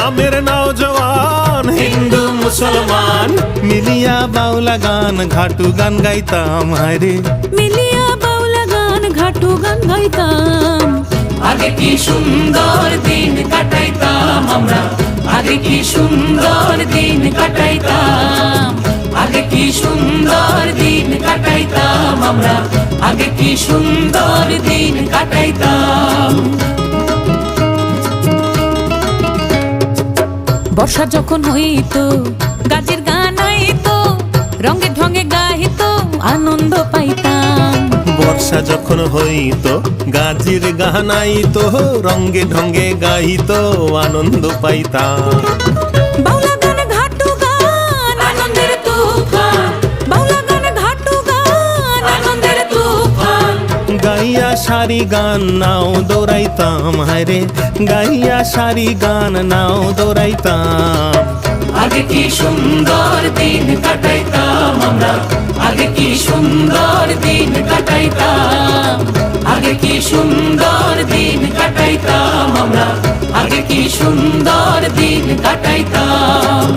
গ্রামের নওজওয়ান হিন্দু মুসলমান মিলিয়া বাউলা গান ঘাটু গান গাইতাম হায়রে মিলিয়া বাউলা গান ঘাটু গান গাইতাম। আগে কি সুন্দর দিন কাটাইতাম আমরা, আগে কি সুন্দর দিন কাটাইতাম, আগে কি সুন্দর দিন কাটাইতাম আমরা, আগে কি সুন্দর দিন কাটাইতাম। বর্ষা যখন হইতো গাজের গান আইতো, রঙে ঢঙে গাইতো আনন্দ পাইতাম। বর্ষা যখন হইতো গাজির গান আইতো, রঙ্গে ঢঙ্গে গাইতো আনন্দ পাইতাম। বাউলা গান ঘাটু গান আনন্দের তুফান, বাউলা গান ঘাটু গান আনন্দের তুফান। গাইয়া সারি গান নাও দৌড়াইতাম হায়রে, গাইয়া সারি গান নাও দৌড়াইতাম। আগে কি সুন্দর দিন কাটাইতাম আমরা, আগে কি সুন্দর দিন কাটাইতাম, আগে কি সুন্দর দিন কাটাইতাম আমরা, আগে কি সুন্দর দিন কাটাইতাম।